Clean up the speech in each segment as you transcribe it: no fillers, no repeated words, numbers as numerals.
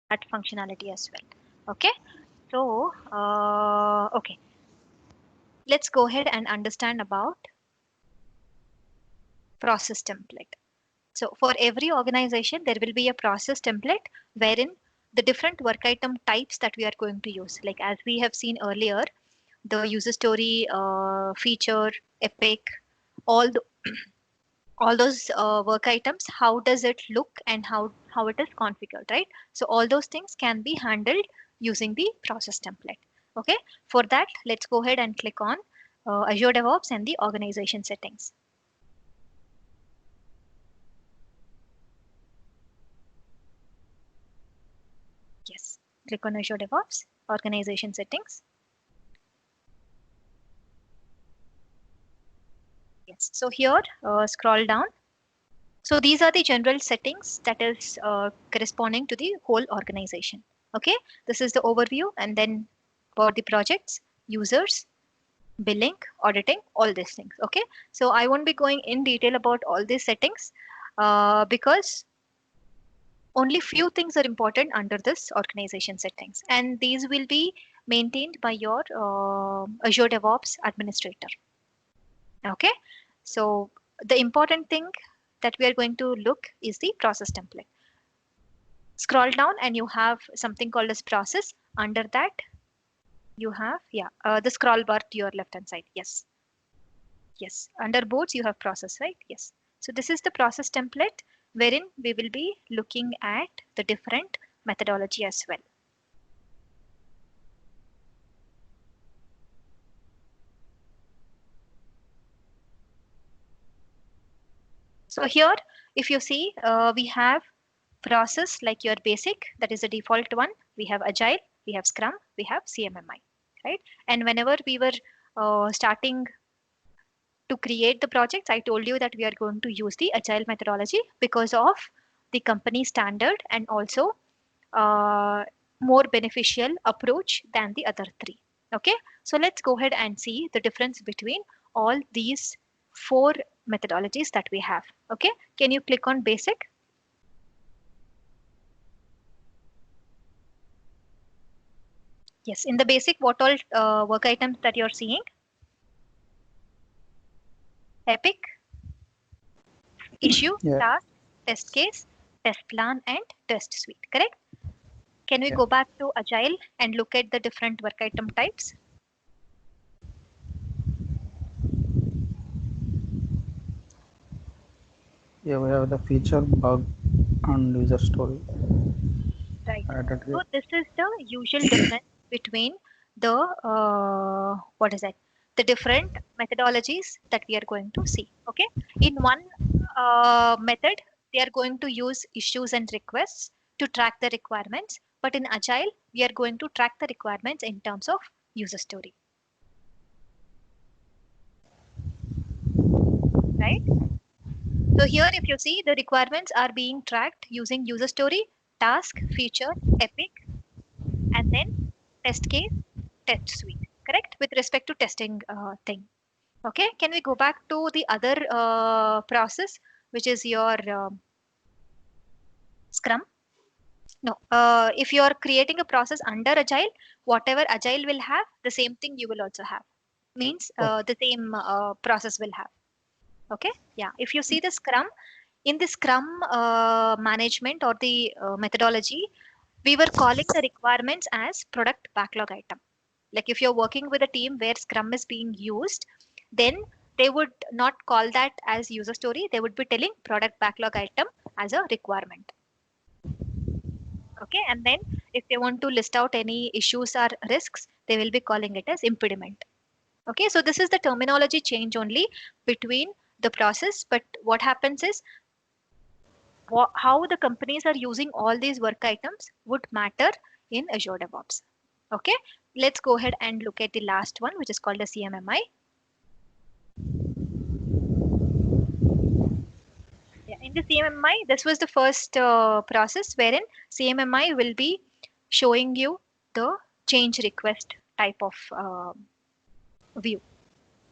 that functionality as well. Okay, so okay, let's go ahead and understand about process template. So for every organization, there will be a process template wherein the different work item types that we are going to use, like as we have seen earlier, the user story, feature, epic, all the, all those work items, how does it look and how it is configured, right? So all those things can be handled using the process template. Okay, for that, let's go ahead and click on Azure DevOps and the organization settings. Yes, click on Azure DevOps, organization settings. Yes, so here, scroll down. So these are the general settings that is corresponding to the whole organization. Okay, this is the overview, and then for the projects, users, billing, auditing, all these things. Okay, so I won't be going in detail about all these settings because only few things are important under this organization settings, and these will be maintained by your Azure DevOps administrator. Okay, so the important thing that we are going to look is the process template. Scroll down and you have something called as process. Under that, you have, yeah, the scroll bar to your left hand side. Yes, yes. Under boards, you have process, right? Yes. So this is the process template wherein we will be looking at the different methodology as well. So here, if you see, we have process like your basic, that is the default one. We have agile, we have scrum, we have CMMI, right? And whenever we were starting to create the projects, I told you that we are going to use the agile methodology because of the company standard and also uh, more beneficial approach than the other three. Okay, so let's go ahead and see the difference between all these four methodologies that we have. Okay, can you click on basic? Yes, in the basic, what all work items that you're seeing? Epic, issue, Yeah, task, test case, test plan, and test suite, correct? Can we yeah, go back to Agile and look at the different work item types? yeah. We have the feature, bug, and user story Right. added So here. this is the usual difference between the what is that? The different methodologies that we are going to see. Okay. In one method, they are going to use issues and requests to track the requirements, but in Agile, we are going to track the requirements in terms of user story. Right. So here, if you see, the requirements are being tracked using user story, task, feature, epic, and then test case, test suite. Correct? With respect to testing thing. Okay. Can we go back to the other process, which is your Scrum? No. If you are creating a process under Agile, whatever Agile will have, the same thing you will also have. Means Okay. the same process will have. Okay. Yeah. If you see the Scrum, in the Scrum management or the methodology, we were calling the requirements as product backlog item. Like if you're working with a team where Scrum is being used, then they would not call that as user story. They would be telling product backlog item as a requirement. Okay. And then if they want to list out any issues or risks, they will be calling it as impediment. Okay. So this is the terminology change only between the process. But what happens is how the companies are using all these work items would matter in Azure DevOps. Okay, let's go ahead and look at the last one, which is called a CMMI. Yeah, in the CMMI, this was the first process wherein CMMI will be showing you the change request type of view.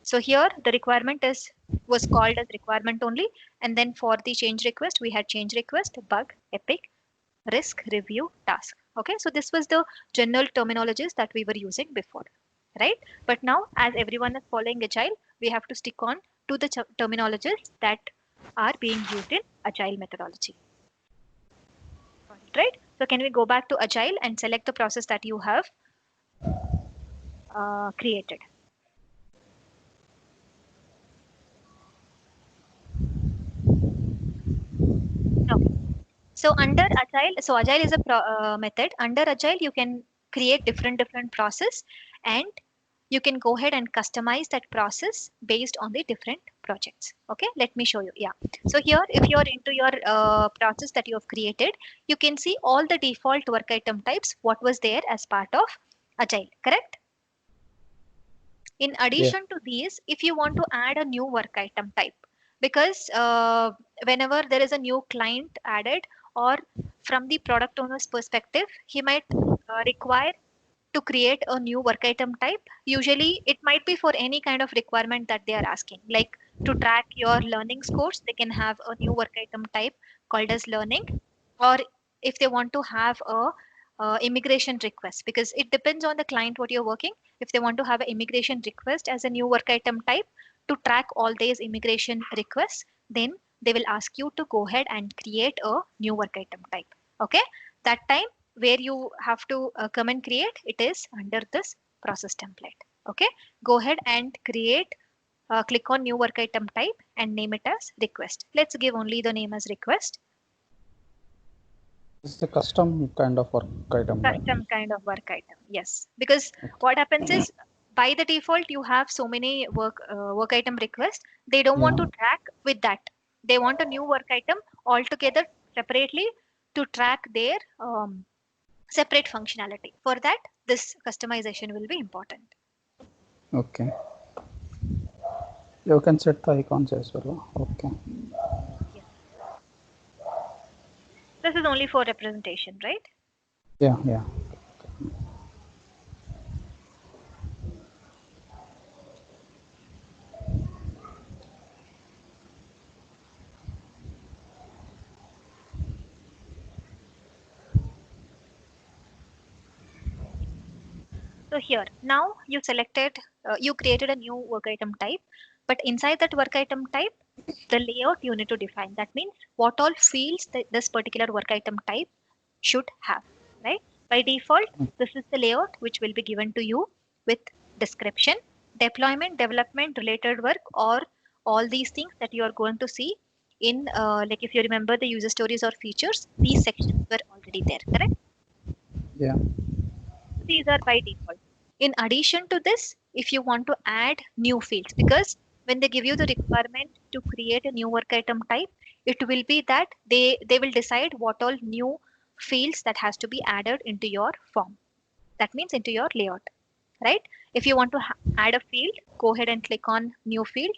So here the requirement is was called as requirement only, and then for the change request we had change request, bug, epic, risk, review, task. Okay, so this was the general terminologies that we were using before, right? But now, as everyone is following Agile, we have to stick on to the terminologies that are being used in Agile methodology. Right? So can we go back to Agile and select the process that you have created? Okay. So under Agile, so Agile is a method. Under Agile, you can create different process, and you can go ahead and customize that process based on the different projects. Okay, let me show you. Yeah. So here, if you're into your process that you have created, you can see all the default work item types, what was there as part of Agile, correct? In Yeah. addition to these, if you want to add a new work item type, because whenever there is a new client added, or from the product owner's perspective, he might require to create a new work item type. Usually, it might be for any kind of requirement that they are asking, like to track your learning scores, they can have a new work item type called as learning, or if they want to have a immigration request, because it depends on the client what you're working. If they want to have an immigration request as a new work item type to track all these immigration requests, then they will ask you to go ahead and create a new work item type. Okay, that time where you have to come and create it is under this process template. Okay, go ahead and create, click on new work item type and name it as request. Let's give only the name as request. It's a custom kind of work item, right? Custom kind of work item, yes, because what happens is by the default you have so many work item requests. They don't want Yeah. to track with that. They want a new work item altogether separately to track their separate functionality. For that, this customization will be important. Okay. You can set the icons as well. Okay. Yes. This is only for representation, right? Yeah. Yeah. So here, now you selected, you created a new work item type, but inside that work item type, the layout you need to define. That means what all fields that this particular work item type should have, right? By default, this is the layout which will be given to you with description, deployment, development, related work, or all these things that you are going to see in, like if you remember the user stories or features, these sections were already there, correct? Yeah. These are by default. In addition to this, if you want to add new fields, because when they give you the requirement to create a new work item type, it will be that they will decide what all new fields that has to be added into your form. That means into your layout, right? If you want to add a field, go ahead and click on new field.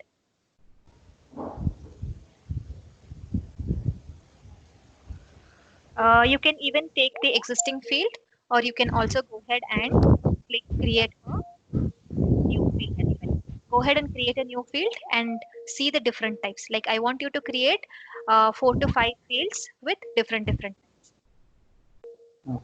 You can even take the existing field, or you can also go ahead and click create a new field element. Go ahead and create a new field and see the different types. Like I want you to create 4 to 5 fields with different types. Okay.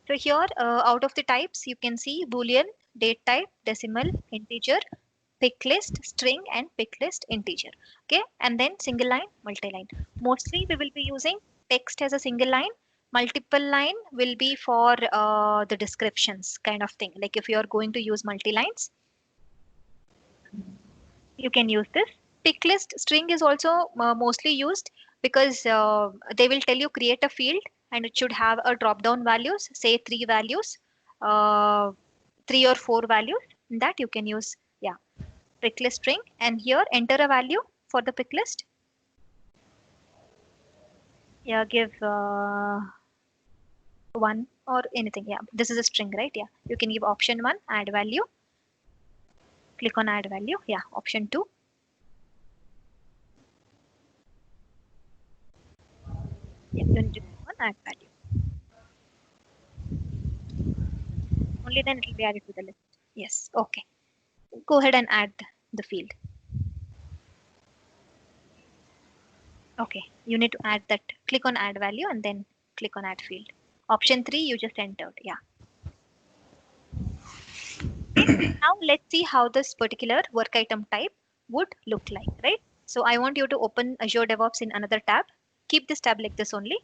So here, out of the types, you can see Boolean, date type, decimal, integer, pick list, string, and pick list integer. Okay, and then single line, multi-line. Mostly we will be using text as a single line. Multiple line will be for the descriptions kind of thing. Like if you are going to use multi-lines, you can use this. Pick list string is also mostly used because they will tell you create a field and it should have a drop down values, say three values, uh, three or four values. That you can use, yeah, pick list string. And here enter a value for the pick list. Yeah, give one or anything. Yeah, this is a string, right? Yeah, you can give option one, add value. Click on add value. Yeah, option two. Yeah, you need to click on add value. Only then it will be added to the list. Yes, okay. Go ahead and add the field. Okay, you need to add that. Click on add value and then click on add field. Option three, you just entered. Yeah. Okay. Now let's see how this particular work item type would look like, right? So I want you to open Azure DevOps in another tab. Keep this tab like this only.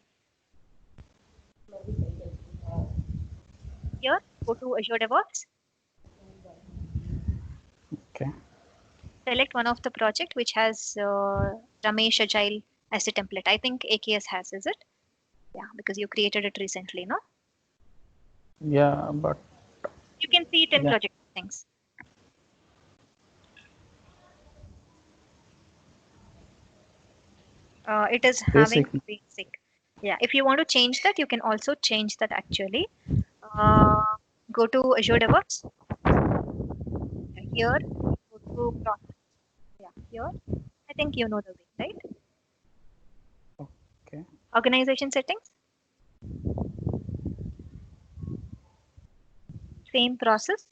Here, go to Azure DevOps. Okay. Select one of the project which has Ramesh Agile as a template. I think AKS has, is it? Yeah, because you created it recently, no? Yeah, but You can see it in yeah, project settings. It is having basic. basic. Yeah, if you want to change that, you can also change that actually. Uh, Go to Azure DevOps. Here, go to process. Yeah, here. I think you know the way, right? Okay. Organization settings, same process.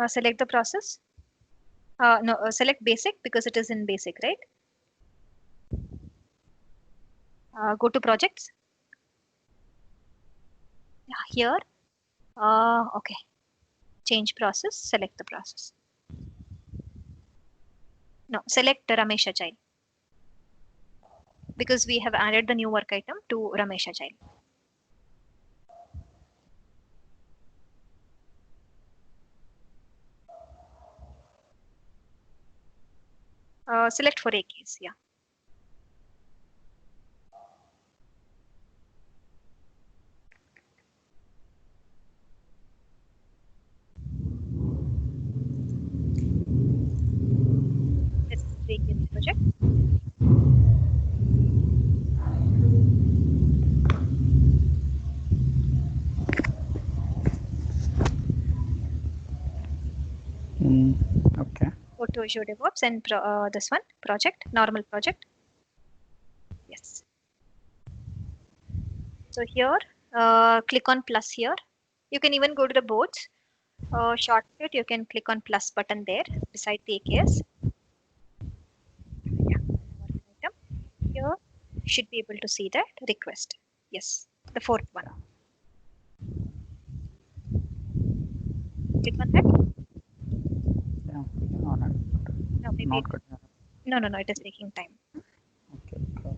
Select the process. No, select basic because it is in basic, right? Go to projects. Yeah, here. Okay. Change process. Select the process. No, select Ramesh Agile because we have added the new work item to Ramesh Agile. Select for AKS. Yeah. This is the AKS project. Okay. Go to Azure DevOps and this one project, normal project. Yes. So here, click on plus here. You can even go to the boards. Shortcut, you can click on plus button there beside the AKS. Yeah. Work item. Here, you should be able to see that request. Yes. The fourth one. Click on that. Yeah, clicking on it. No, maybe Not it, good. no, no, no. It is taking time. Okay. Okay.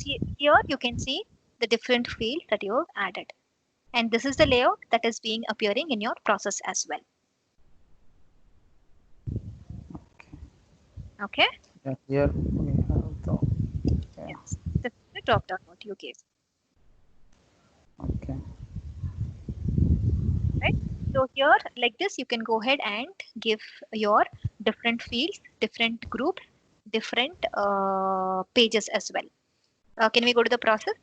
Here you can see the different fields that you have added. And this is the layout that is being appearing in your process as well. Okay. Yeah, here we have the Yes. This is the drop down what you gave. okay. Right. So here like this, you can go ahead and give your different fields, different groups, different pages as well. Can we go to the process?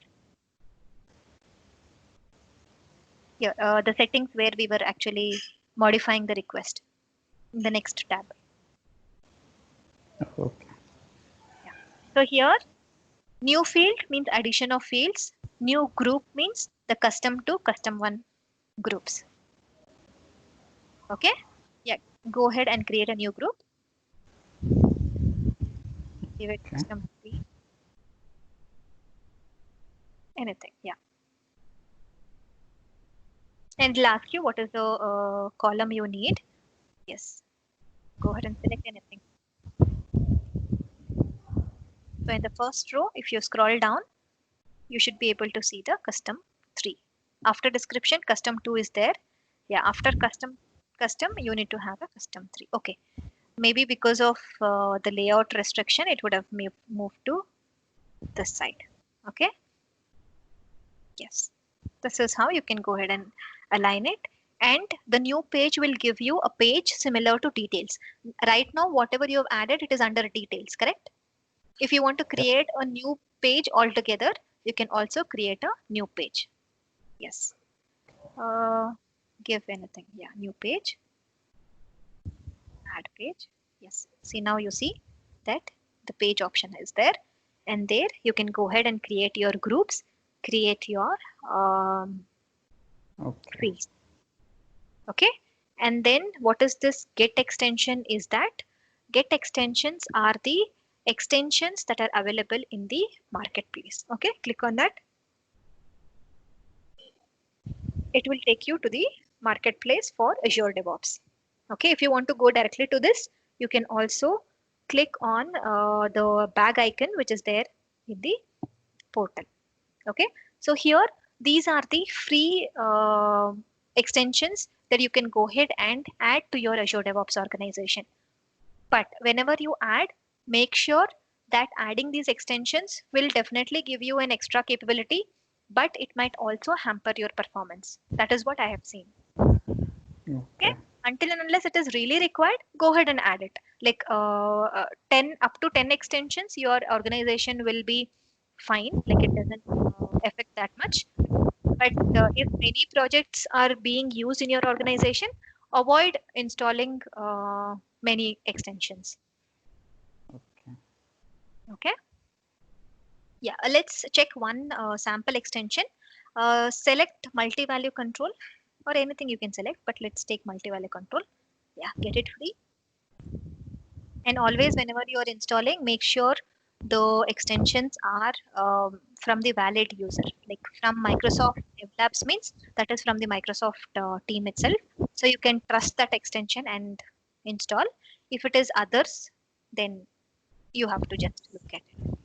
Here, the settings where we were actually modifying the request. In the next tab. Okay. Yeah. So here, new field means addition of fields. New group means the custom to custom one groups. Okay. Yeah. Go ahead and create a new group. Give it Okay. custom three. Anything. Yeah. And it'll ask you what is the column you need. Yes. Go ahead and select anything. So in the first row, if you scroll down, you should be able to see the custom 3. After description, custom 2 is there. Yeah, after custom, you need to have a custom 3. Okay. Maybe because of the layout restriction, it would have moved to this side. Okay. Yes. This is how you can go ahead and align it. And the new page will give you a page similar to details. Right now, whatever you have added, it is under details, correct? If you want to Yeah. create a new page altogether, you can also create a new page. Yes. Give anything. Yeah, new page, add page. Yes. See, now you see that the page option is there. And there you can go ahead and create your groups, create your Okay. fields. Okay. And then what is this get extension is that get extensions are the extensions that are available in the marketplace. Okay. Click on that. It will take you to the marketplace for Azure DevOps. Okay, if you want to go directly to this, you can also click on the bag icon, which is there in the portal. Okay, so here, these are the free extensions that you can go ahead and add to your Azure DevOps organization. But whenever you add, make sure that adding these extensions will definitely give you an extra capability, but it might also hamper your performance. That is what I have seen. Okay. Okay. Until and unless it is really required, go ahead and add it. Like 10 up to 10 extensions, your organization will be fine. Like it doesn't affect that much. But if many projects are being used in your organization, avoid installing many extensions. Okay. Okay. Yeah. Let's check one sample extension. Select multi-value control or anything you can select, but let's take multi-value control. Yeah, get it free. And always, whenever you are installing, make sure the extensions are from the valid user, like from Microsoft DevLabs means that is from the Microsoft team itself. So you can trust that extension and install. If it is others, then you have to just look at it.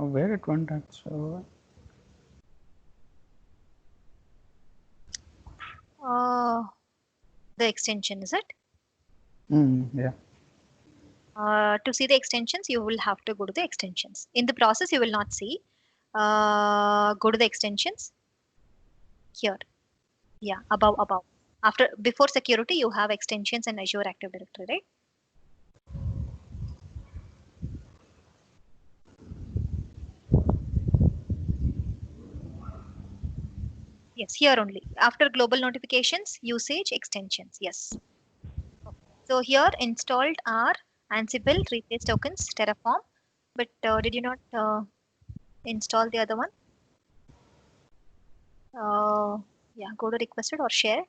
Where it went actually? The extension, is it? Yeah. To see the extensions, you will have to go to the extensions. In the process, you will not see. Go to the extensions here. Yeah, above. Before security, you have extensions and Azure Active Directory, right? Yes, here only. After global notifications, usage, extensions. Yes. So here installed are Ansible, replace tokens, Terraform. But did you not install the other one? Yeah, go to requested or shared.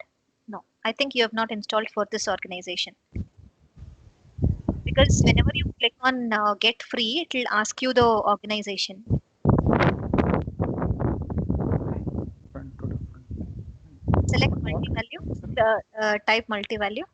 No, I think you have not installed for this organization. Because whenever you click on get free, it will ask you the organization. Different to different. Select What? multi-value, type multi-value.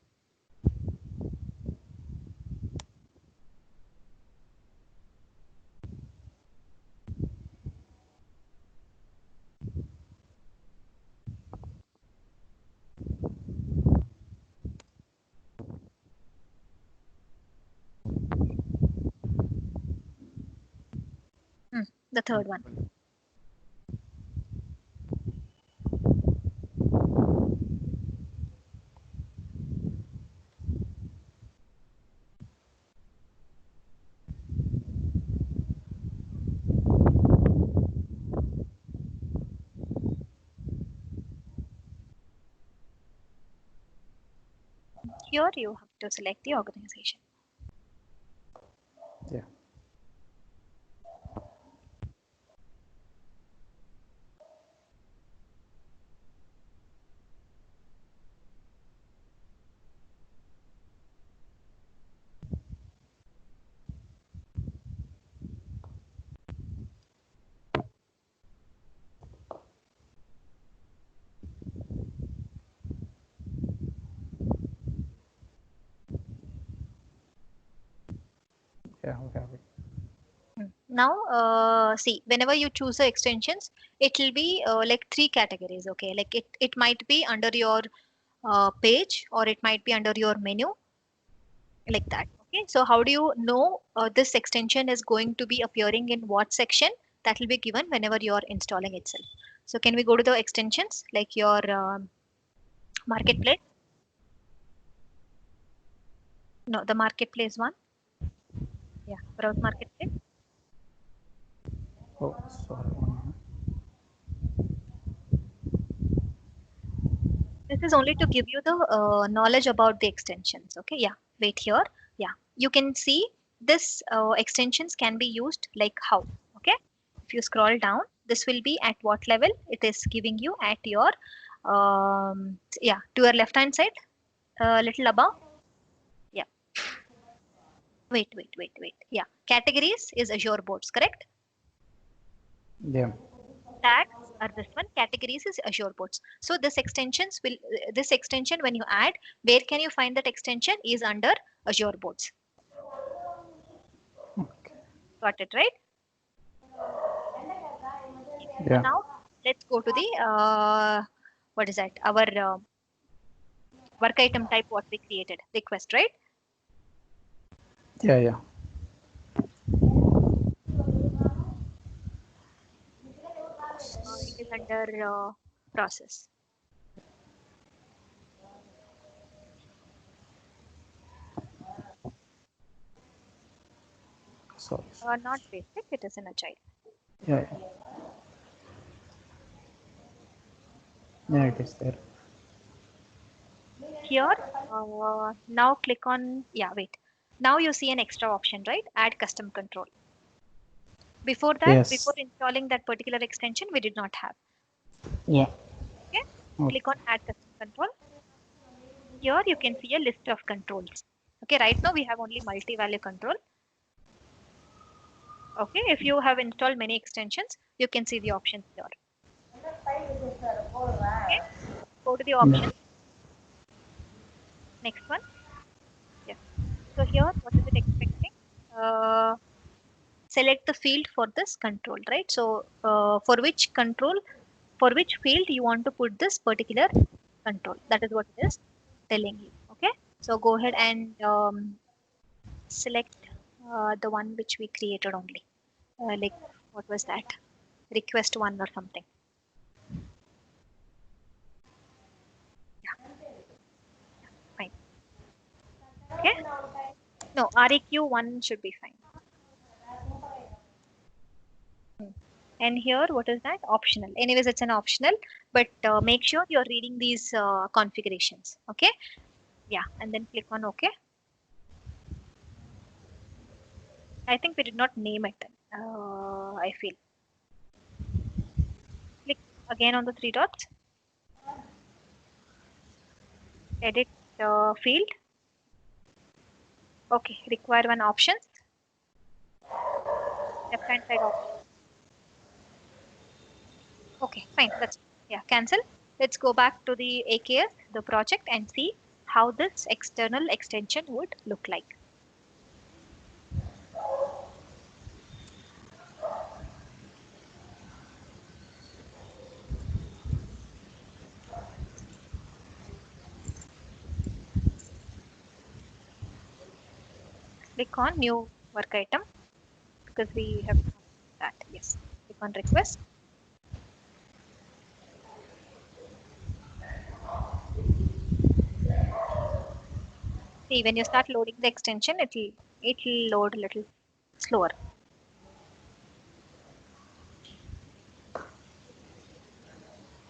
The third one. Here you have to select the organization. Yeah. Yeah, we have it. Now, see, whenever you choose the extensions, it will be like three categories. Okay, like it might be under your page or it might be under your menu, like that. Okay, so how do you know this extension is going to be appearing in what section? That will be given whenever you are installing itself. So can we go to the extensions like your marketplace? No, the marketplace one. Yeah, browse marketplace. Oh, sorry. 1 minute. This is only to give you the knowledge about the extensions. Okay, yeah, wait here. Yeah, you can see this extensions can be used like how. Okay, if you scroll down, this will be at what level it is giving you at your yeah, to your left hand side, little above. Yeah, wait. Yeah, categories is Azure boards, correct? Yeah. Tags are this one, categories is Azure boards. So this extension when you add, where can you find that extension is under Azure boards. Okay. Got it, right? So Yeah. now let's go to the what is that, our work item type what we created, request, right? Yeah. It is under process. Sorry. Not basic, it is an agile. Yeah. Yeah, it is there. Here, now click on, yeah, wait. Now you see an extra option, right? Add custom control. Before that, before Yes. installing that particular extension, we did not have. Yeah. Okay, Okay. click on add custom control. Here you can see a list of controls. Okay, right now we have only multi-value control. Okay, if you have installed many extensions, you can see the options here. Okay, go to the Yeah. option. Next one. Yeah. So here, what is it expecting? select the field for this control, right? So for which field you want to put this particular control. That is what it is telling you. Okay. So go ahead and select the one which we created only. Like what was that? Request one or something. Yeah, fine. Okay. No, REQ1 should be fine. And here, what is that? Optional. Anyways, it's an optional, but make sure you're reading these configurations. Okay. Yeah. And then click on OK. I think we did not name it. I feel. Click again on the three dots. Edit field. Okay. Require one options. Left hand side option. Okay. Fine. That's yeah. Cancel. Let's go back to the AKS, the project, and see how this external extension would look like. Click on new work item because we have that. Yes. Click on request. See, when you start loading the extension, it'll load a little slower.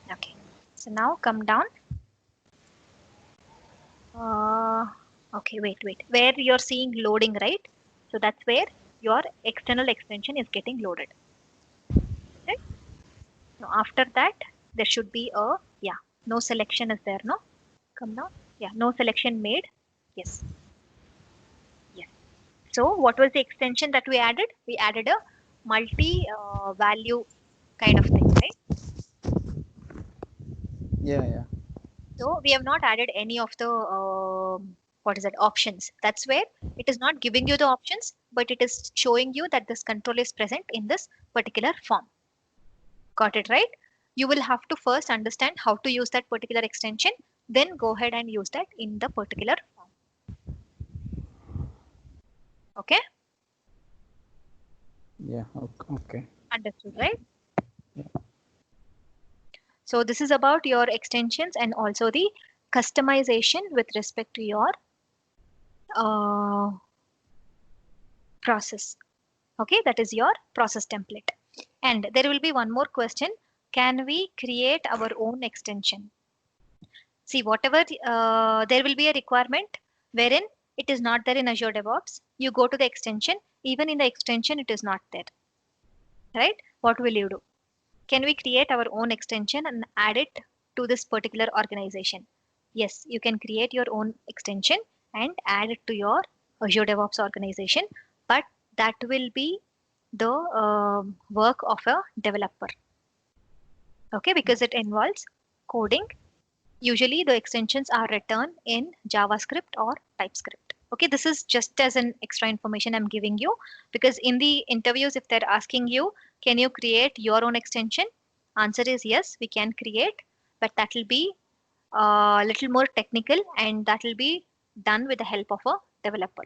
Okay. So now come down. Okay, wait. Where you're seeing loading, right? So that's where your external extension is getting loaded. Right? Now after that, there should be a no selection is there, no? Come down. Yeah, no selection made. Yes. Yes. So what was the extension that we added? We added a multi value kind of thing, right? Yeah. So we have not added any of the what is that options. That's where it is not giving you the options, but it is showing you that this control is present in this particular form. Got it right? You will have to first understand how to use that particular extension, then go ahead and use that in the particular form. Okay? Yeah. Okay. Understood, right? Yeah. So this is about your extensions and also the customization with respect to your uh, process. Okay, that is your process template. And there will be one more question. Can we create our own extension? See, whatever there will be a requirement wherein it is not there in Azure DevOps. You go to the extension, even in the extension, it is not there. Right? What will you do? Can we create our own extension and add it to this particular organization? Yes, you can create your own extension and add it to your Azure DevOps organization, but that will be the work of a developer. Okay, because it involves coding. Usually the extensions are written in JavaScript or TypeScript. Okay, this is just as an extra information I'm giving you, because in the interviews, if they're asking you, can you create your own extension? Answer is yes, we can create, but that will be a little more technical and that will be done with the help of a developer.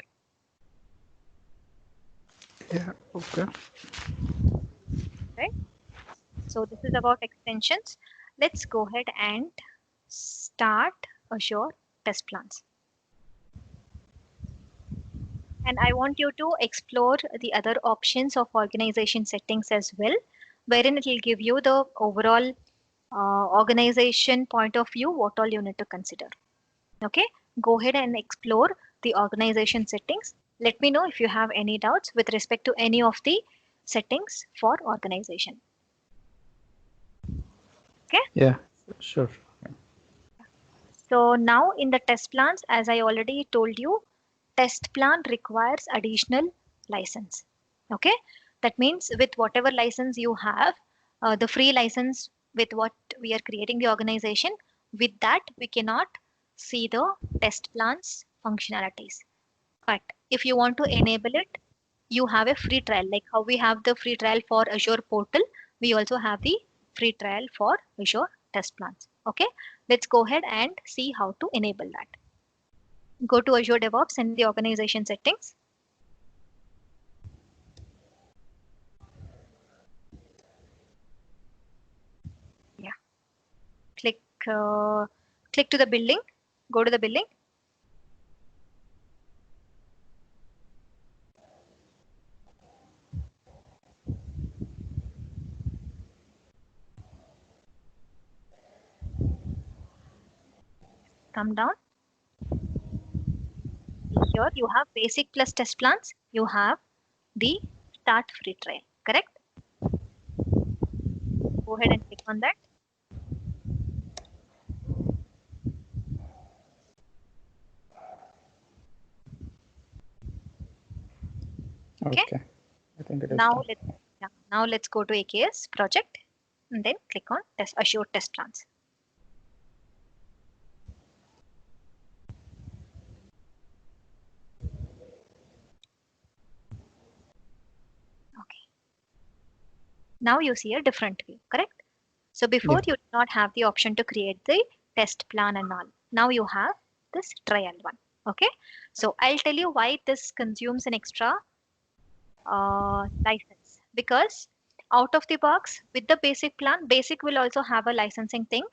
Yeah. Okay. Right? So this is about extensions. Let's go ahead and start Azure test plans. And I want you to explore the other options of organization settings as well, wherein it will give you the overall organization point of view, what all you need to consider. Okay, go ahead and explore the organization settings. Let me know if you have any doubts with respect to any of the settings for organization. Okay. Yeah. Sure. So now in the test plans, as I already told you, test plan requires additional license. Okay, that means with whatever license you have, the free license with what we are creating the organization, with that we cannot see the test plans functionalities. But if you want to enable it, you have a free trial. Like how we have the free trial for Azure portal, we also have the free trial for Azure test plans. Okay, let's go ahead and see how to enable that. Go to Azure DevOps and the organization settings. Yeah, click click to the building. Go to the building. Come down. Here you have basic plus test plans. You have the start free trial. Correct? Go ahead and click on that. Okay. I think it is Now done. let's go to AKS project and then click on Azure test plans. Okay. Now you see a different view, correct? So before Yeah. you did not have the option to create the test plan and all. Now you have this trial one. Okay. So I'll tell you why this consumes an extra license, because out of the box with the basic plan, basic will also have a licensing thing.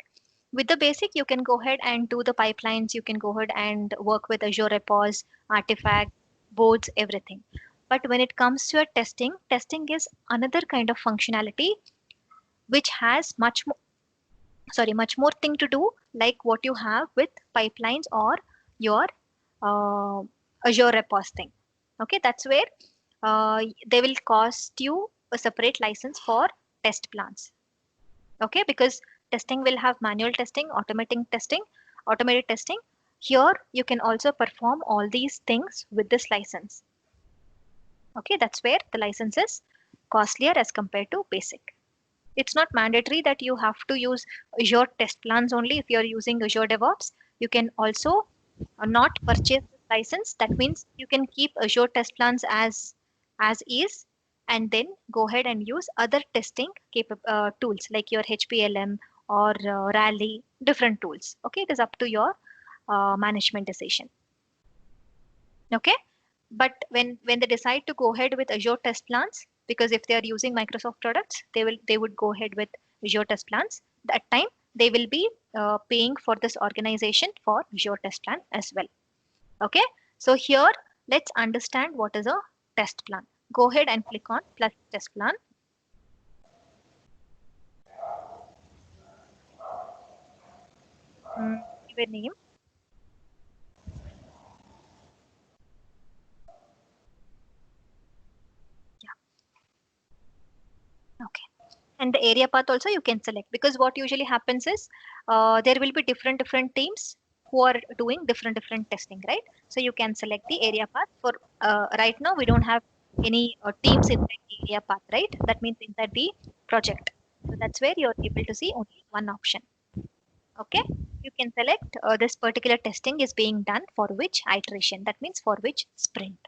With the basic, you can go ahead and do the pipelines. You can go ahead and work with Azure Repos, Artifact, boards, everything. But when it comes to a testing is another kind of functionality which has much more thing to do, like what you have with pipelines or your uh, Azure Repos thing. Okay, that's where they will cost you a separate license for test plans. Okay, because testing will have manual testing, automated testing. Here you can also perform all these things with this license. Okay, that's where the license is costlier as compared to basic. It's not mandatory that you have to use Azure test plans only. If you're using Azure DevOps, you can also not purchase the license. That means you can keep Azure test plans as is, and then go ahead and use other testing tools like your HPLM or Rally, different tools. Okay, it is up to your management decision. Okay, but when they decide to go ahead with Azure test plans, because if they are using Microsoft products, they would go ahead with Azure test plans. That time they will be paying for this organization for Azure test plan as well. Okay, so here let's understand what is a test plan. Go ahead and click on plus test plan. Give a name. Yeah. Okay. And the area path also you can select, because what usually happens is there will be different teams who are doing different testing, right? So you can select the area path. For right now we don't have any teams inside the area path, right? That means inside the project. So that's where you're able to see only one option. Okay, you can select this particular testing is being done for which iteration, that means for which sprint.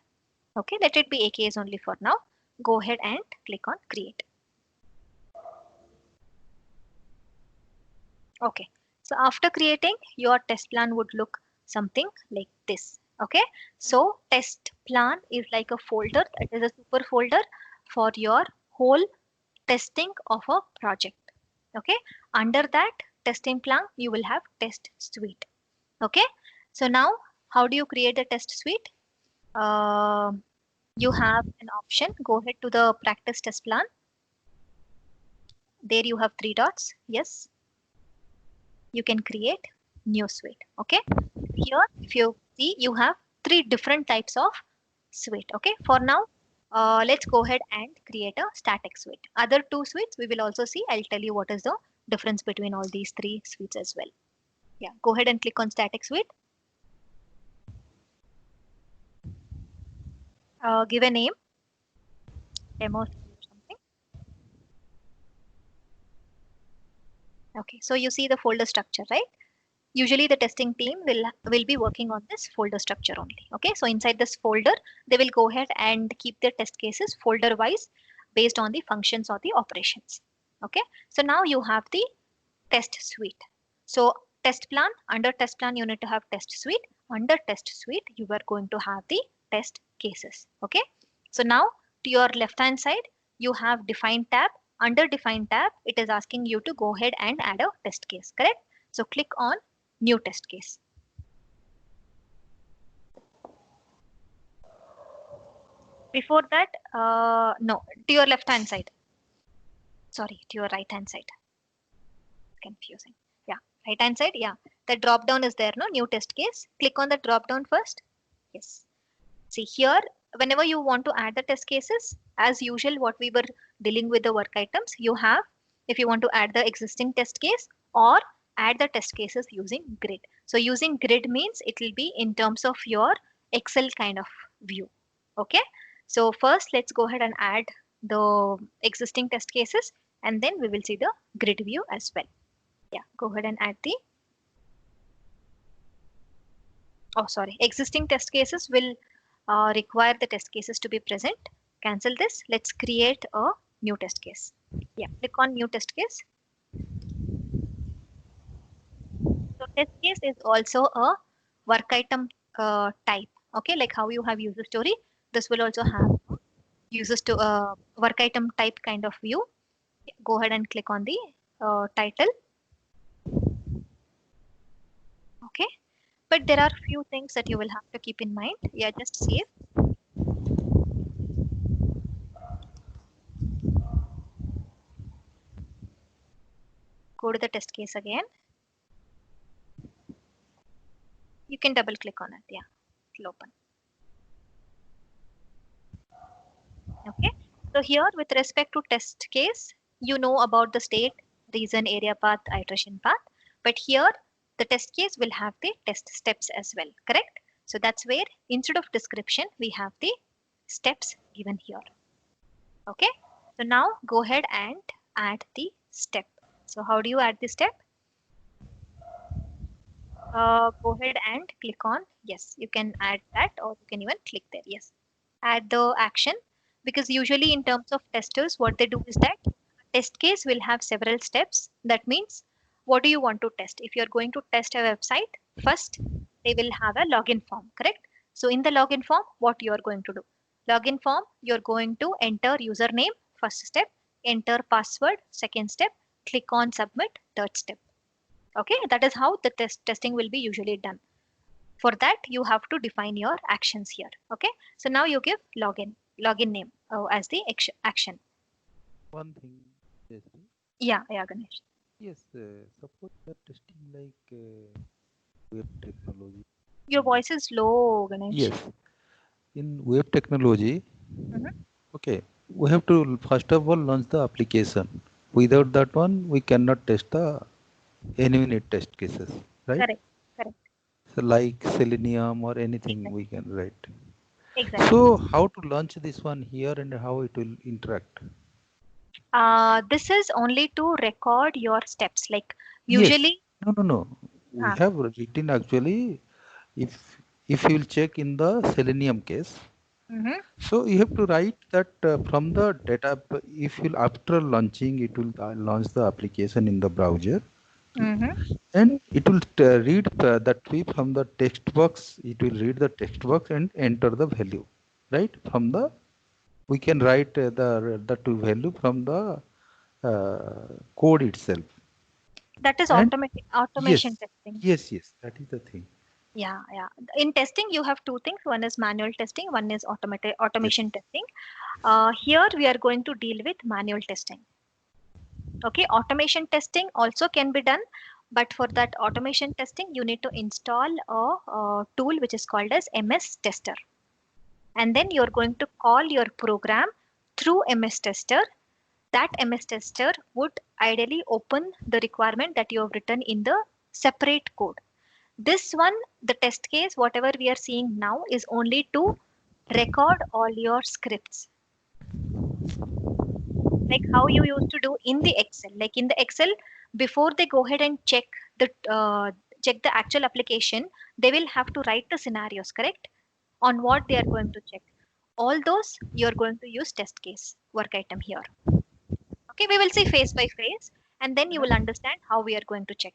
Okay, let it be AKS only for now. Go ahead and click on create. Okay, so after creating, your test plan would look something like this. Okay, so test plan is like a folder, it is a super folder for your whole testing of a project. Okay, under that testing plan, you will have test suite. Okay, so now how do you create the test suite? You have an option. Go ahead to the practice test plan. There you have three dots. Yes, you can create new suite. Okay, here if you see, you have three different types of suite. Okay, for now, let's go ahead and create a static suite. Other two suites we will also see. I'll tell you what is the difference between all these three suites as well. Yeah, go ahead and click on static suite. Give a name, demo or something. Okay, so you see the folder structure, right? Usually the testing team will be working on this folder structure only. Okay, so inside this folder, they will go ahead and keep their test cases folder wise based on the functions or the operations. Okay, so now you have the test suite. So test plan, under test plan, you need to have test suite. Under test suite, you are going to have the test cases. Okay, so now to your left hand side, you have define tab. Under define tab, it is asking you to go ahead and add a test case, correct? So click on new test case. Before that, no, to your left hand side. Sorry, to your right hand side. Confusing. Yeah, right hand side. Yeah, the drop down is there, no? New test case. Click on the drop down first. Yes. See here, whenever you want to add the test cases, as usual, what we were dealing with the work items, you have, if you want to add the existing test case or add the test cases using grid. So using grid means it will be in terms of your Excel kind of view. Okay. So first, let's go ahead and add the existing test cases, and then we will see the grid view as well. Yeah, go ahead and add the, oh, sorry, existing test cases will require the test cases to be present. Cancel this. Let's create a new test case. Yeah, click on new test case. So test case is also a work item type. Okay, like how you have user story, this will also have users to work item type kind of view. Go ahead and click on the title. Okay, but there are few things that you will have to keep in mind. Yeah, just save. Go to the test case again. You can double click on it. Yeah, it'll open. Okay, so here with respect to test case, you know about the state, reason, area path, iteration path, but here the test case will have the test steps as well, correct? So that's where instead of description, we have the steps given here. Okay, so now go ahead and add the step. So how do you add the step? Go ahead and click on, yes, you can add that, or you can even click there, yes. Add the action, because usually in terms of testers, what they do is that test case will have several steps. That means, what do you want to test? If you're going to test a website, first they will have a login form, correct? So in the login form, what you are going to do? Login form, you're going to enter username, first step, enter password, second step, click on submit, third step. Okay, that is how the testing will be usually done. For that, you have to define your actions here. Okay, so now you give login name as the action. One thing, Jayashree. Yeah, Ganesh. Yes, suppose we are testing like web technology. Your voice is low, Ganesh. Yes, in web technology, Mhm. okay, we have to first of all launch the application. Without that one, we cannot test the any unit test cases, right? Correct, correct. So like Selenium or anything Exactly. we can write. Exactly. So how to launch this one here and how it will interact? This is only to record your steps. Like Yes. usually, No. We have written actually, if you will check in the Selenium case, mhm, so you have to write that from the data, if you after launching, it will launch the application in the browser, mhm. and it will read that we from the text box. It will read the text box and enter the value, right? From the we can write the two value from the code itself. That is And automation yes, testing. yes, that is the thing. Yeah. In testing, you have two things. One is manual testing. One is Yes. automation testing. Here we are going to deal with manual testing. Okay, automation testing also can be done, but for that automation testing, you need to install a tool which is called as MS Tester. And then you're going to call your program through MS Tester. That MS Tester would ideally open the requirement that you have written in the separate code. This one, the test case, whatever we are seeing now, is only to record all your scripts. Like how you used to do in the Excel. Like in the Excel, before they go ahead and check the check the actual application, they will have to write the scenarios, correct? On what they are going to check. All those you're going to use test case work item here. Okay, we will see phase by phase, and then you will understand how we are going to check.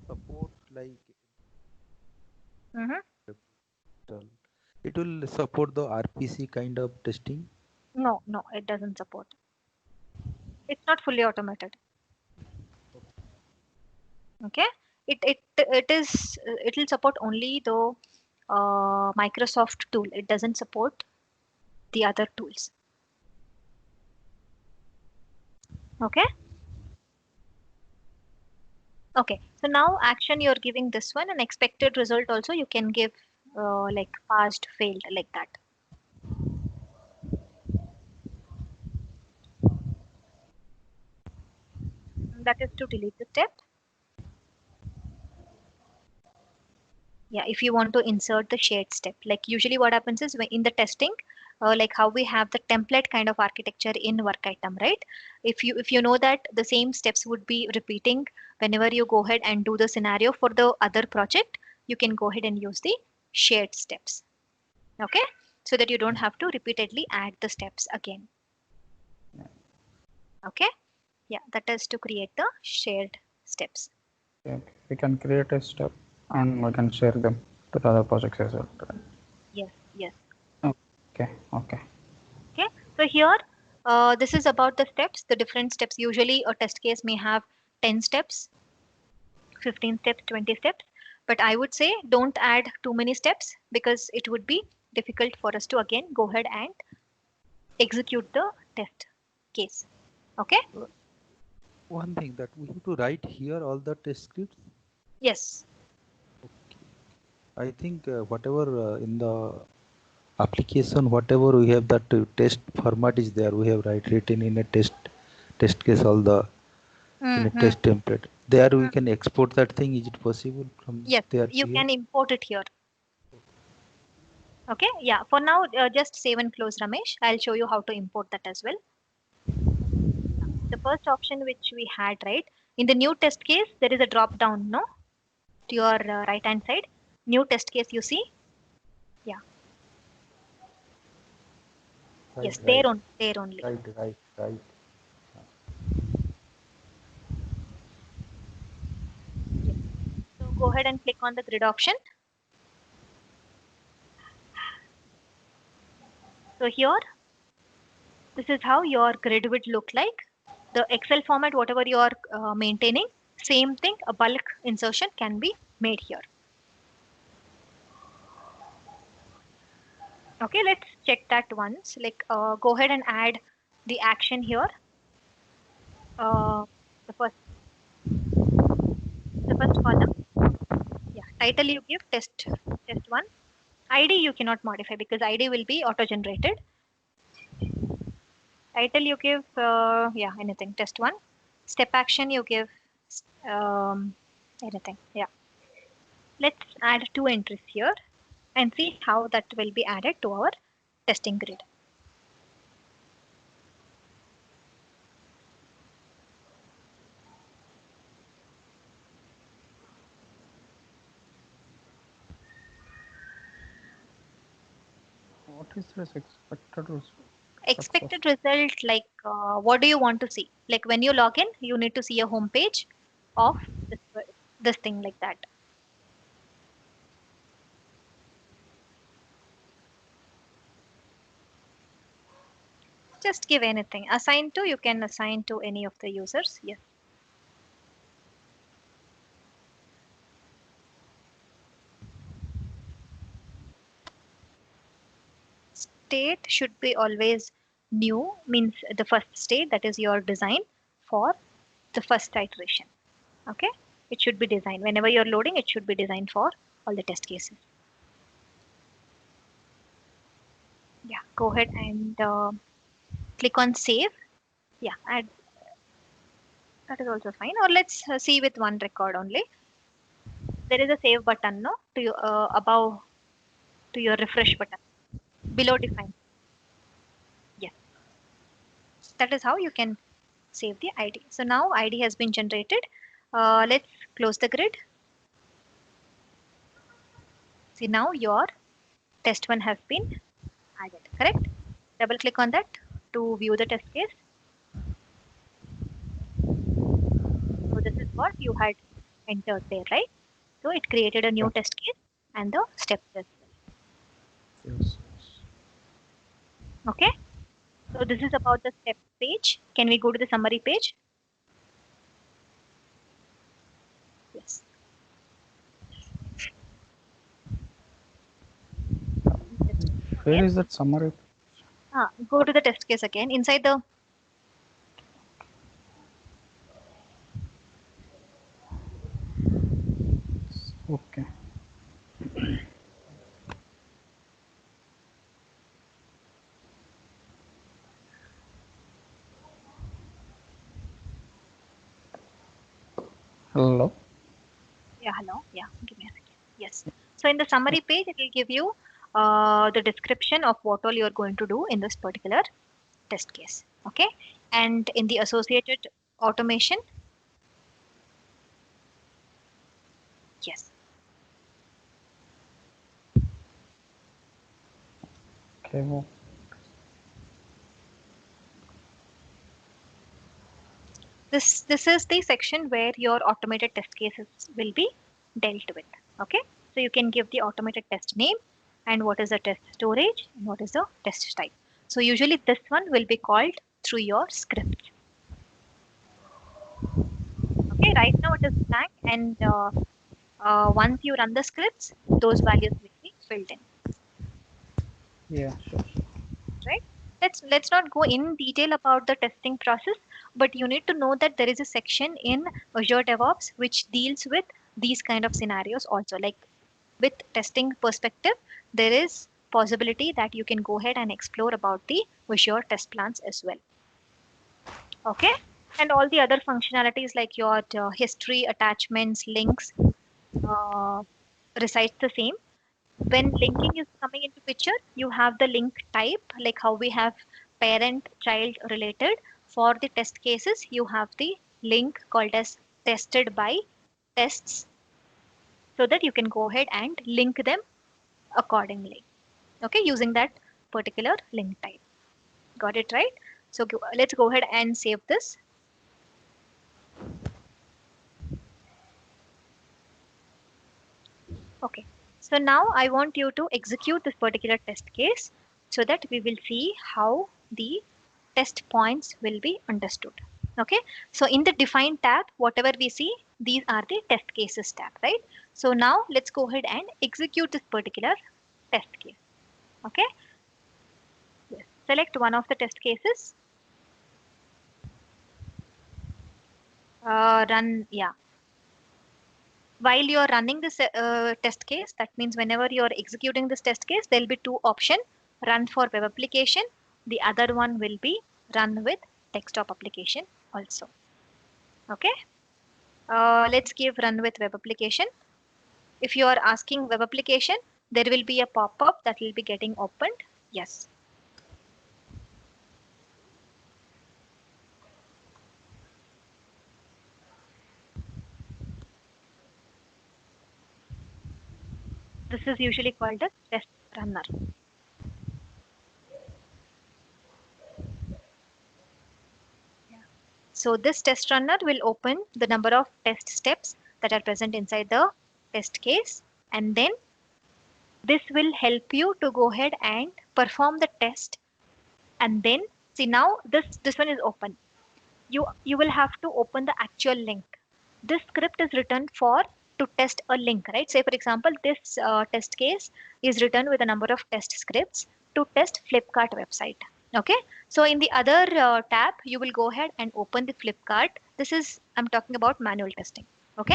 Support like Mhm. it will support the RPC kind of testing. No, no, it doesn't support. It's not fully automated. Okay, it will support only the Microsoft tool. It doesn't support the other tools. Okay. Okay, so now action you're giving this one, and expected result also you can give like passed, failed, like that. That is to delete the step. Yeah, if you want to insert the shared step, like usually what happens is in the testing, like how we have the template kind of architecture in work item, right? If you know that the same steps would be repeating whenever you go ahead and do the scenario for the other project, you can go ahead and use the shared steps. Okay, so that you don't have to repeatedly add the steps again. Okay, yeah, that is to create the shared steps. Okay, we can create a step and we can share them to the other projects as well. Yes, yes. Okay, okay. Okay, so here this is about the steps, the different steps. Usually a test case may have 10 steps, 15 steps, 20 steps, but I would say don't add too many steps because it would be difficult for us to again go ahead and execute the test case. Okay, One thing that we have to write here all the test scripts. yes. I think whatever in the application, whatever we have that test format is there, we have written in a test case all the in a Mm-hmm. test template. There we can export that thing. Is it possible from Yes, there you to here? can import it here. Okay, yeah, for now just save and close, Ramesh. I'll show you how to import that as well. The first option which we had, right, in the new test case there is a drop down, no, to your right hand side, new test case you see. Yeah, Right, yes, right, there only. right. Yes, so go ahead and click on the grid option. So here, this is how your grid would look like. The Excel format, whatever you are maintaining, same thing, a bulk insertion can be made here. Okay, let's check that once. Like go ahead and add the action here. The first column. Yeah, title you give test one. ID you cannot modify because ID will be auto generated. Title you give yeah, anything, test one. Step action you give um, anything. Yeah, let's add two entries here and see how that will be added to our testing grid. What is this expected success? Expected result, like what do you want to see? Like when you log in you need to see a home page of this, this thing like that. Just give anything. Assign to, you can assign to any of the users. Yes. State should be always new, means the first state, that is your design for the first iteration. Okay. It should be designed. Whenever you're loading, it should be designed for all the test cases. Yeah. Go ahead and click on save. Yeah. Add. That is also fine. Or let's see with one record only. There is a save button, no, to your, above to your refresh button below define. Yes, that is how you can save the ID. So now ID has been generated. Let's close the grid. See, now your test one has been added, correct? Double click on that to view the test case. So this is what you had entered there, right? So it created a new Yeah. test case and the steps as well. Yes. Okay. So this is about the steps page. Can we go to the summary page? Yes. Where is that summary? Go to the test case again. Inside the Okay. Hello. hello. Yeah, give me a second. Yes. So in the summary page, it will give you the description of what all you are going to do in this particular test case. Okay. And in the associated automation, yes. Okay. Well, This is the section where your automated test cases will be dealt with. Okay. So you can give the automated test name and what is the test storage and what is the test type. So usually this one will be called through your script. Okay. Right now it is blank and once you run the scripts, those values will be filled in. yeah. Sure. Right? Let's not go in detail about the testing process, but you need to know that there is a section in Azure DevOps which deals with these kind of scenarios also. Like with testing perspective, there is possibility that you can go ahead and explore about the Azure test plans as well. Okay, and all the other functionalities like your history, attachments, links resides the same. When linking is coming into picture, you have the link type, like how we have parent child related. For the test cases, you have the link called as tested by tests, so that you can go ahead and link them accordingly, okay, using that particular link type. Got it right? So let's go ahead and save this. Okay, so now I want you to execute this particular test case so that we will see how the test points will be understood. Okay, so in the define tab, whatever we see, these are the test cases tab, right? So now let's go ahead and execute this particular test case. Okay, yes. Select one of the test cases. Run, yeah. While you're running this test case, that means whenever you're executing this test case, there'll be two options: run for web application. The other one will be run with desktop application also. Okay. Let's give run with web application. If you are asking web application, there will be a pop-up that will be getting opened. Yes. This is usually called a test runner. So this test runner will open the number of test steps that are present inside the test case, and then this will help you to go ahead and perform the test. And then see, now this one is open. You will have to open the actual link. This script is written for to test a link, right? Say for example, this test case is written with a number of test scripts to test Flipkart website. Okay, so in the other tab, you will go ahead and open the Flipkart. This is, I'm talking about manual testing. Okay,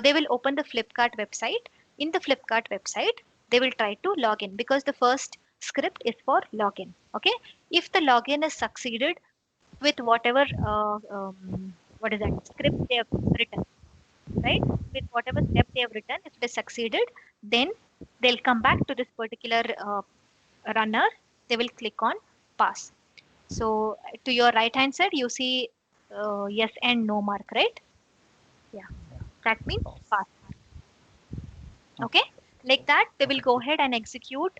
they will open the Flipkart website. In the Flipkart website, they will try to log in because the first script is for login. Okay, if the login is succeeded with whatever what is that script they have written, right? With whatever step they have written, if it is succeeded, then they'll come back to this particular runner. They will click on pass. So to your right hand side, you see yes and no mark, right? That means fast. Okay, like that, they will go ahead and execute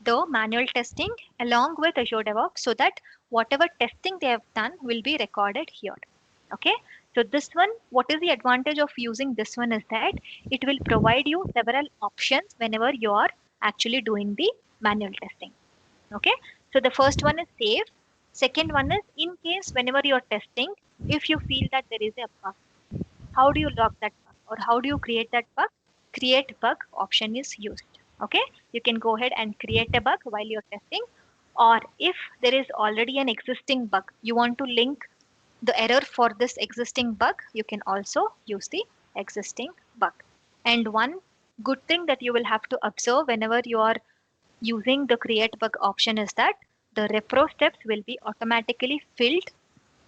the manual testing along with Azure DevOps so that whatever testing they have done will be recorded here. Okay, so this one, what is the advantage of using this one is that it will provide you several options whenever you are actually doing the manual testing. Okay, so the first one is save. Second one is in case whenever you're testing, if you feel that there is a bug, how do you log that bug or how do you create that bug? Create bug option is used. Okay, you can go ahead and create a bug while you're testing, or if there is already an existing bug, you want to link the error for this existing bug, you can also use the existing bug. And one good thing that you will have to observe whenever you are using the create bug option is that the repro steps will be automatically filled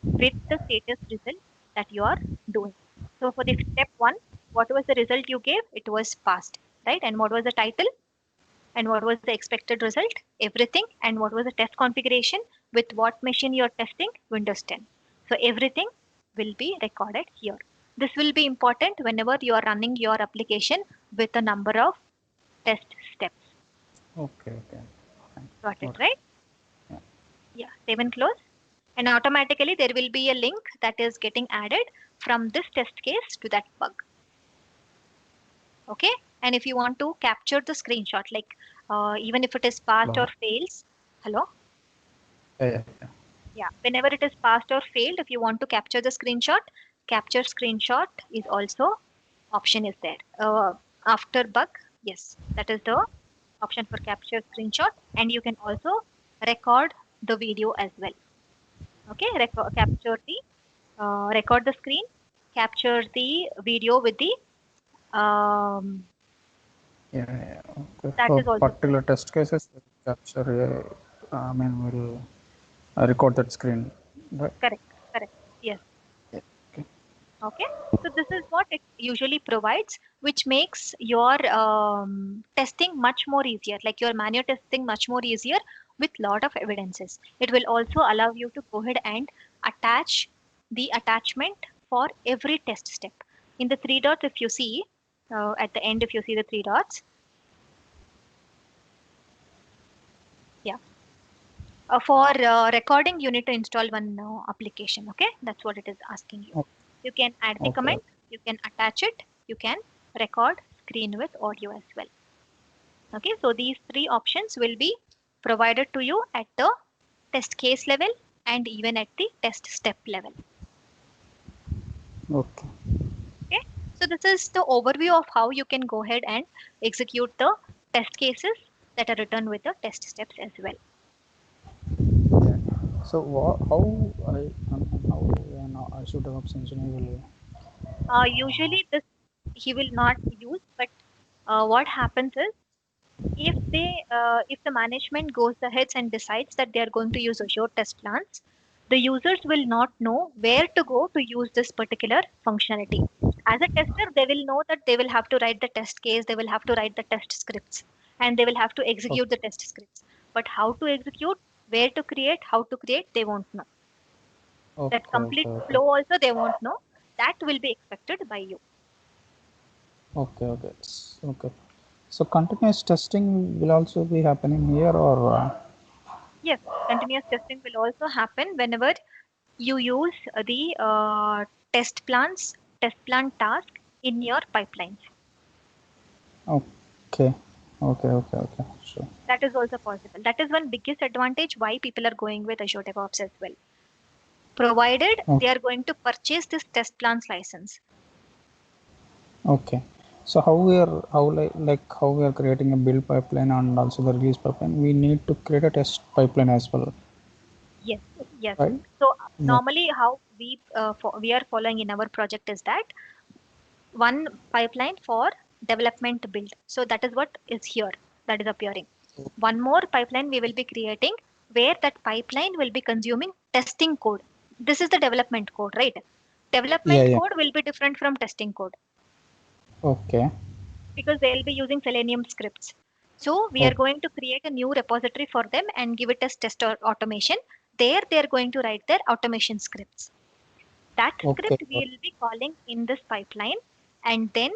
with the status result that you are doing. So for the step 1, what was the result you gave? It was passed, right? And what was the title? And what was the expected result? Everything. And what was the test configuration? With what machine you're testing? Windows 10. So everything will be recorded here. This will be important whenever you are running your application with a number of test steps. Okay. Fine. Got it, Okay. right? Yeah. Yeah, save and close. And automatically there will be a link that is getting added from this test case to that bug. Okay, and if you want to capture the screenshot, like even if it is passed Hello. or fails, hello? Yeah. Yeah, whenever it is passed or failed, if you want to capture the screenshot, capture screenshot is also option is there. After bug, yes, that is the option for capture screenshot, and you can also record the video as well. Okay, capture the record the screen, capture the video with the Yeah. Okay. that For is also particular test cases, we'll capture. We'll record that screen, right? correct. Correct. Yes. Okay. Okay. So this is what it usually provides, which makes your testing much more easier, like your manual testing much more easier with lot of evidences. It will also allow you to go ahead and attach the attachment for every test step. In the 3 dots, if you see at the end, if you see the 3 dots, yeah. For recording, you need to install one application. Okay, that's what it is asking you. Okay. You can add the Okay. comment, you can attach it, you can record screen with audio as well. Okay, so these 3 options will be provided to you at the test case level and even at the test step level. Okay. Okay, so this is the overview of how you can go ahead and execute the test cases that are written with the test steps as well. Yeah. So how an Azure DevOps engineer will Usually this he will not use, but what happens is if the management goes ahead and decides that they are going to use Azure test plans, the users will not know where to go to use this particular functionality. As a tester, they will know that they will have to write the test case, they will have to write the test scripts, and they will have to execute the test scripts. But how to execute, where to create, how to create, they won't know. Okay. That complete Okay. flow also they won't know. That will be expected by you. Okay. Okay. So continuous testing will also be happening here, or Yes, continuous testing will also happen whenever you use the test plan task in your pipelines. okay. Sure. That is also possible. That is one biggest advantage why people are going with Azure DevOps as well. Provided they are going to purchase this test plans license. Okay. So how we are creating a build pipeline and also the release pipeline, we need to create a test pipeline as well, Yes, yes. right? So Yeah. normally how we are following in our project is that one pipeline for development build. So that is what is here, that is appearing. One more pipeline we will be creating where that pipeline will be consuming testing code. This is the development code, right? Development Yeah. code will be different from testing code Okay. because they'll be using Selenium scripts. So we are going to create a new repository for them and give it as test automation. There they are going to write their automation scripts. That Okay. script we will be calling in this pipeline, And then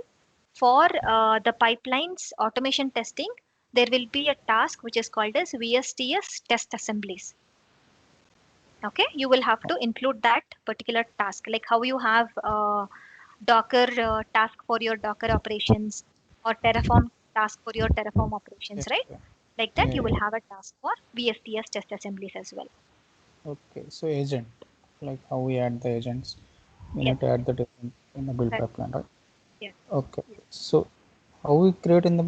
for the pipelines automation testing, there will be a task which is called as VSTS test assemblies. Okay, you will have to include that particular task, like how you have Docker task for your Docker operations or Terraform task for your Terraform operations, Yeah, right? yeah. Like that, Yeah, you will yeah. have a task for VSTS test assemblies as well. Okay, so agent, like how we add the agents, we Yes, need to add the agent in the build that, pipeline, right? yes, Okay, yes. so how we create in the,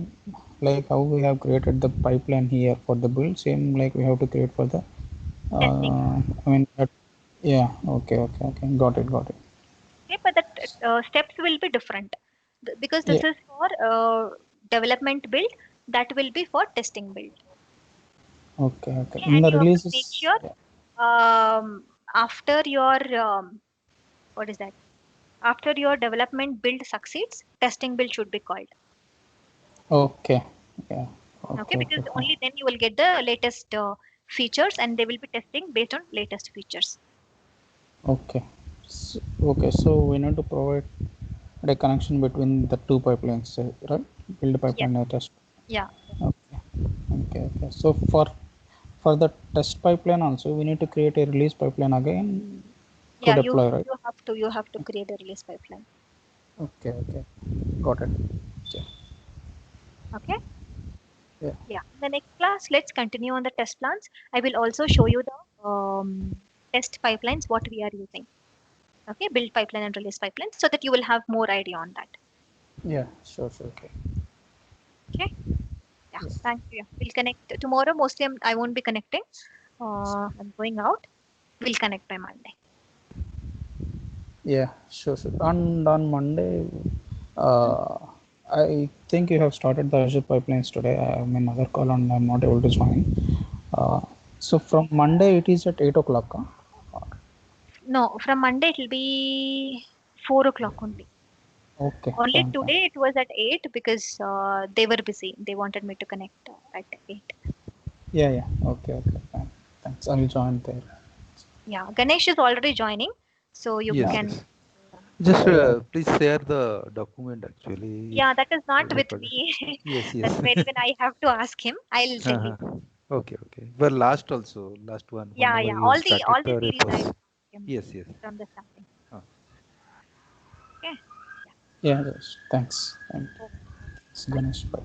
like how we have created the pipeline here for the build, same like we have to create for the, Testing. I mean, yeah, okay, got it. Okay, but the steps will be different because this Yeah, is for development build, that will be for testing build. okay. Okay, In and the you have to make releases, sure yeah. after your what is that? After your development build succeeds, testing build should be called. Okay, yeah, Okay, because fine. only then you will get the latest features and they will be testing based on latest features. Okay, so we need to provide a connection between the two pipelines, right? Build Yes. pipeline and test. Yeah. Okay. So for the test pipeline also, we need to create a release pipeline again to Yeah, deploy, right? you have to create a release pipeline. Okay. Got it. Yeah. Okay. Yeah. Yeah. In the next class, let's continue on the test plans. I will also show you the test pipelines, what we are using. Okay, build pipeline and release pipeline, so that you will have more idea on that. Yeah. Sure. Okay. Okay. Yeah. Yeah. Thank you. We'll connect tomorrow. Mostly I won't be connecting. I'm going out. We'll connect by Monday. Yeah. Sure. And on Monday, uh, I think you have started the Azure pipelines today. I'm in another call and I'm not able to join. Uh, so from Monday, it is at 8 o'clock. Huh? No, from Monday it will be 4 o'clock only. Okay. Only Fine. today it was at 8 because they were busy. They wanted me to connect at 8. Yeah. Okay. Fine. Thanks. I'll join there. Yeah, Ganesh is already joining, so you Yes, can. yes. Just Yeah. please share the document actually if Yeah, that is not with recorded. me. Yes, That's yes. why even I have to ask him. I'll tell you. Uh-huh. Okay. But last also, last one, Yeah, whenever yeah. you have All started the the series I'll repos. ask him Yes. from the starting. Uh, Okay. Yes. Thanks. Yeah. Thanks, Ganesh. Bye.